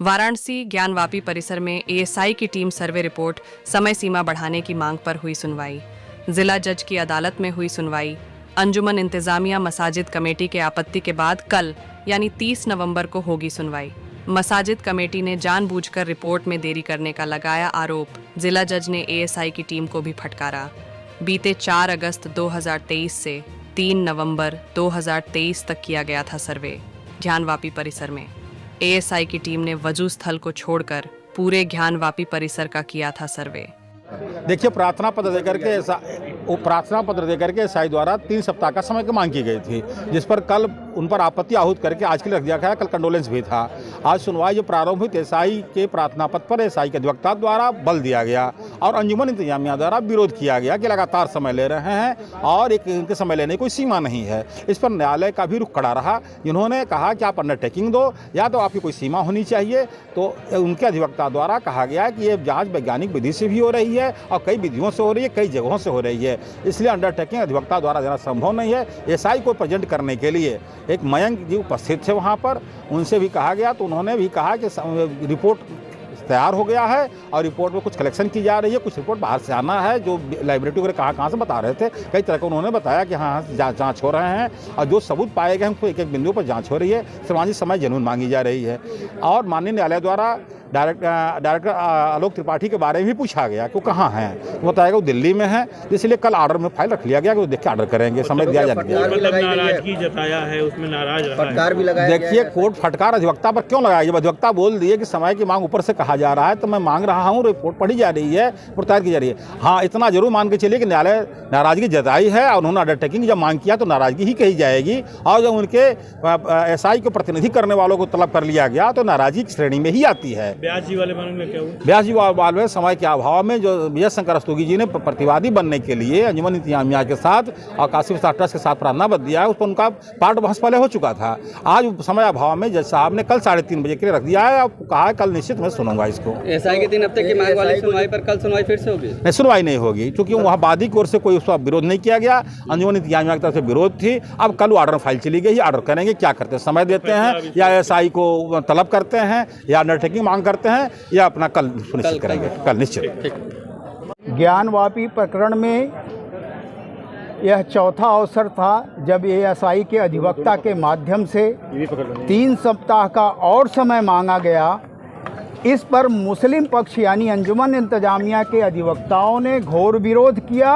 वाराणसी ज्ञानवापी परिसर में एएसआई की टीम सर्वे रिपोर्ट समय सीमा बढ़ाने की मांग पर हुई सुनवाई। जिला जज की अदालत में हुई सुनवाई। अंजुमन इंतजामिया मसाजिद कमेटी के आपत्ति के बाद कल यानी 30 नवंबर को होगी सुनवाई। मसाजिद कमेटी ने जानबूझकर रिपोर्ट में देरी करने का लगाया आरोप। जिला जज ने एएसआई की टीम को भी फटकारा। बीते 4 अगस्त 2023 से 3 नवंबर 2023 तक किया गया था सर्वे ज्ञानवापी परिसर में। एएसआई की टीम ने वजू स्थल को छोड़कर पूरे ज्ञानवापी परिसर का किया था सर्वे। देखिए, प्रार्थना पत्र देकर के एएसआई द्वारा 3 सप्ताह का समय की मांग की गई थी, जिस पर कल उन पर आपत्ति आहूत करके आज के लिए रख दिया गया। कल कंडोलेंस भी था। आज सुनवाई जो प्रारंभ हुई एएसआई के प्रार्थना पत्र पर एएसआई के अधिवक्ता द्वारा बल दिया गया और अंजुमन इंतजामिया द्वारा विरोध किया गया कि लगातार समय ले रहे हैं और इनके समय लेने की कोई सीमा नहीं है। इस पर न्यायालय का भी रुख खड़ा रहा। जिन्होंने कहा कि आप अंडरटेकिंग दो या तो आपकी कोई सीमा होनी चाहिए, तो उनके अधिवक्ता द्वारा कहा गया कि ये जाँच वैज्ञानिक विधि से भी हो रही है और कई विधियों से हो रही है, कई जगहों से हो रही है, इसलिए अंडरटेकिंग अधिवक्ता द्वारा देना संभव नहीं है। एएसआई को प्रेजेंट करने के लिए एक मयंक जी उपस्थित थे वहाँ पर, उनसे भी कहा गया तो उन्होंने भी कहा कि रिपोर्ट तैयार हो गया है और रिपोर्ट में कुछ कलेक्शन की जा रही है, कुछ रिपोर्ट बाहर से आना है। जो लाइब्रेरी वगैरह कहाँ से बता रहे थे, कई तरह का उन्होंने बताया कि हाँ जांच हो रहे हैं और जो सबूत पाए गए उनको एक एक बिंदु पर जांच हो रही है। सामाजिक समय जनून मांगी जा रही है और माननीय न्यायालय द्वारा डायरेक्टर आलोक त्रिपाठी के बारे में भी पूछा गया कि वो कहाँ हैं। वो बताएगा वो दिल्ली में है, इसलिए कल ऑर्डर में फाइल रख लिया गया कि वो देख के ऑर्डर करेंगे, समय दिया जाएगा। नाराजगी जताया है, उसमें नाराज फटकार भी लगाया। देखिए, कोर्ट फटकार अधिवक्ता पर क्यों लगाया? जब अधिवक्ता बोल दिए कि समय की मांग ऊपर से कहा जा रहा है तो मैं मांग रहा हूँ, रिपोर्ट पढ़ी जा रही है, तैयार की जा रही है। हाँ, इतना जरूर मान के चलिए कि न्यायालय नाराजगी जताई है और उन्होंने अंडरटेकिंग जब मांग किया तो नाराजगी ही कही जाएगी और जब उनके एएसआई को प्रतिनिधि करने वालों को तलब कर लिया गया तो नाराजगी की श्रेणी में ही आती है। ब्याज जी वाले मामले में क्या हुआ? ब्याज जी वाले में समय के अभाव में जो विजय शंकर रस्तोगी जी ने प्रतिवादी बनने के लिए अंजुमन इंतजामिया के साथ और काशी विस्तार ट्रस्ट के साथ प्रार्थना दिया है, उस पर उनका पार्ट बहस पहले हो चुका था। आज समय अभाव में जज साहब ने कल 3:30 बजे के लिए रख दिया है और कहा है कल निश्चित मैं सुनूंगा इसको। एएसआई के 3 हफ्ते की मांग वाली सुनवाई पर कल सुनवाई फिर से होगी? नहीं, सुनवाई नहीं होगी क्योंकि वहाँ वादी की ओर से कोई उसका विरोध नहीं किया गया। अंजुमन इंतजामिया की तरफ से विरोध थी। अब कल ऑर्डर फाइल चली गई, ऑर्डर करेंगे, क्या करते हैं, समय देते हैं या एएसआई को तलब करते हैं या अंडरटेकिंग मांग करते हैं या अपना कल सुनिश्चित करेंगे। कल निश्चित। ज्ञानवापी प्रकरण में यह चौथा अवसर था जब एएसआई के अधिवक्ता के माध्यम से 3 सप्ताह का और समय मांगा गया। इस पर मुस्लिम पक्ष यानी अंजुमन इंतजामिया के अधिवक्ताओं ने घोर विरोध किया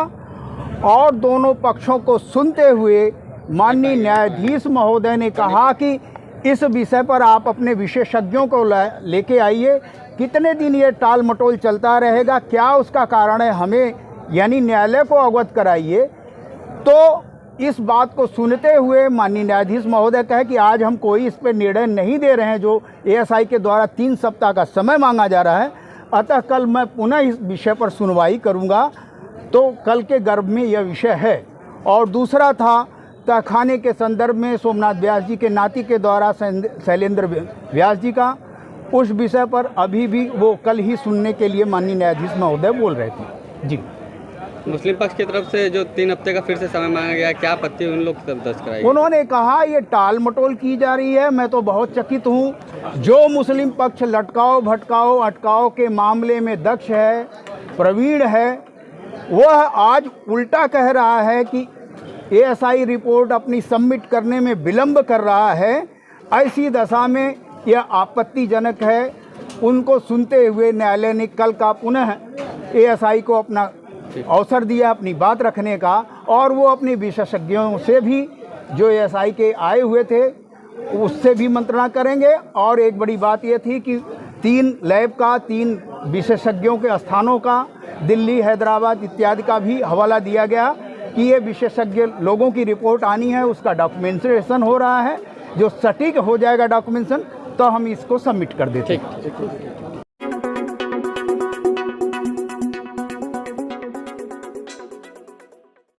और दोनों पक्षों को सुनते हुए माननीय न्यायाधीश महोदय ने कहा कि इस विषय पर आप अपने विशेषज्ञों को लेके आइए। कितने दिन ये टाल मटोल चलता रहेगा, क्या उसका कारण है, हमें यानी न्यायालय को अवगत कराइए। तो इस बात को सुनते हुए माननीय न्यायाधीश महोदय कहे कि आज हम कोई इस पर निर्णय नहीं दे रहे हैं जो एएसआई के द्वारा 3 सप्ताह का समय मांगा जा रहा है, अतः कल मैं पुनः इस विषय पर सुनवाई करूंगा। तो कल के गर्भ में यह विषय है। और दूसरा था तहखाने के संदर्भ में सोमनाथ व्यास जी के नाती के द्वारा शैलेंद्र व्यास जी का, उस विषय पर अभी भी वो कल ही सुनने के लिए माननीय न्यायाधीश महोदय बोल रहे थे। जी, मुस्लिम पक्ष की तरफ से जो 3 हफ्ते का फिर से समय मांगा गया, क्या आपत्ति उन लोग दर्ज कराई? उन्होंने कहा ये टाल मटोल की जा रही है। मैं तो बहुत चकित हूँ। जो मुस्लिम पक्ष लटकाओ भटकाओ अटकाओ के मामले में दक्ष है, प्रवीण है, वह आज उल्टा कह रहा है कि एएसआई रिपोर्ट अपनी सबमिट करने में विलंब कर रहा है। ऐसी दशा में यह आपत्तिजनक है। उनको सुनते हुए न्यायालय ने कल का पुनः एएसआई को अपना अवसर दिया अपनी बात रखने का और वो अपने विशेषज्ञों से भी जो एएसआई के आए हुए थे उससे भी मंत्रणा करेंगे। और एक बड़ी बात ये थी कि 3 लैब का 3 विशेषज्ञों के स्थानों का दिल्ली, हैदराबाद इत्यादि का भी हवाला दिया गया कि ये विशेषज्ञ लोगों की रिपोर्ट आनी है, उसका डॉक्यूमेंटेशन हो रहा है। जो सटीक हो जाएगा डॉक्यूमेंटेशन तो हम इसको सबमिट कर देते हैं।